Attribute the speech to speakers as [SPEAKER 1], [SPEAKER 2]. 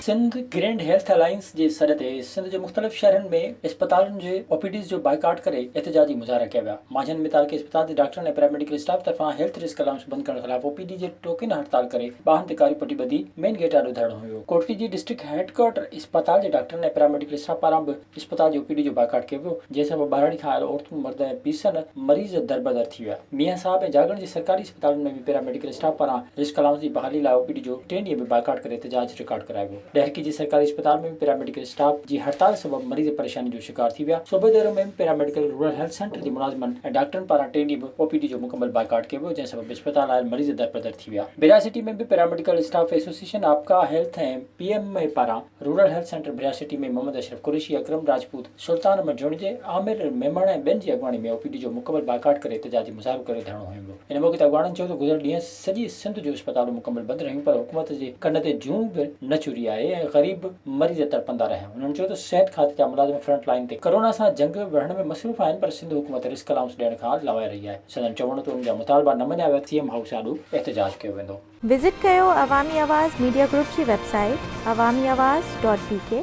[SPEAKER 1] Sindh grand health alliance जे सॾ ते सिंध जे मुख़्तलिफ़ शहरनि में अस्पतालनि जे ओपीडीज़ जो बाइकाट करे एहतजाजी मुज़ाहरा कया विया। मांझनि में तालुके अस्पताल जे डॉक्टरनि ऐं पैरामेडिकल स्टाफ तरफ़ां हेल्थ रिस्क अलाउंस बंदि करण ख़िलाफ़ ओपीडी जे टोकन हड़ताल करे ॿाहनि ते कारी पटी ॿधी मेन गेट ॾाढो धरणो हुयो। कोटली जी डिस्ट्रिक्ट हेडक्वार्टर अस्पताल जे डॉक्टरनि ऐं पैरामेडिकल स्टाफ पारां बि अस्पताल जी ओपीडी जो बाइकाट कयो वियो, जंहिं सबबि ॿाहिरां खां आयल औरतूं, मर्द ऐं पीसनि मरीज़ दरबदर थी विया। मियां साहब ऐं जागण जे सरकारी अस्पतालनि में भी पैरामेडिकल स्टाफ पारां रिस्क अलाउंस जी बहाली लाइ ओपीडी जो 3 ॾींहं में बाइकाट करे एहतजाज रिकॉर्ड करायो वियो। डहरकी जी सरकारी अस्पताल में भी पैरामेडिकल स्टाफ जी हड़ताल सबब मरीज़ परेशानी जो शिकार थी विया। सूबे देरो में पैरामेडिकल रूरल हेल्थ सेंटर जे मुलाज़िमनि ऐं डॉक्टरनि पारां 3 ॾींहं ओपीडी जो मुकम्मल बाइकाट कयो वियो, जंहिं सबब अस्पताल आयल मरीज़ दरबदर थी विया। बेरा सिटी में भी पैरामेडिकल स्टाफ एसोसिएशन आपका हेल्थ ऐं पीएमए पारां रूरल हेल्थ सेंटर बेरा सिटी में मोहम्मद अशरफ कुरैशी, अकरम राजपूत, सुल्तान अहमद जोणिजे, आमिर मेमण ऐं ॿियनि जी अॻवानी में ओपीडी जो मुकम्मल बाइकाट करे एहतजाजी मुज़ाहिरो करे धरणो हंयो वियो। इन मौक़े ते अॻवाननि चयो त गुज़िरियल ॾींहं सॼी सिंध जो अस्पतालूं मुकम्मल बंदि रहियूं, पर हुकूमत जे कन ते जूं बि न चुरी आहे ऐं ग़रीब मरीज़ तड़पंदा रहिया। उन्हनि चयो त सिहत खाते जा मुलाज़िम फ्रंट लाइन ते कोरोना सां जंग विढ़ण में मसरूफ़ आहिनि, पर सिंध हुकूमत रिस्क अलाउंस ॾियण खां लवाए रही आहे। सदन चवण त उन जा मुतालबा न मञिया विया, सीएम हाउस आॾो एहतजाज कयो वेंदो।
[SPEAKER 2] विज़िट कयो अवामी आवाज़ मीडिया ग्रुप जी वेबसाइट awamiawaz.pk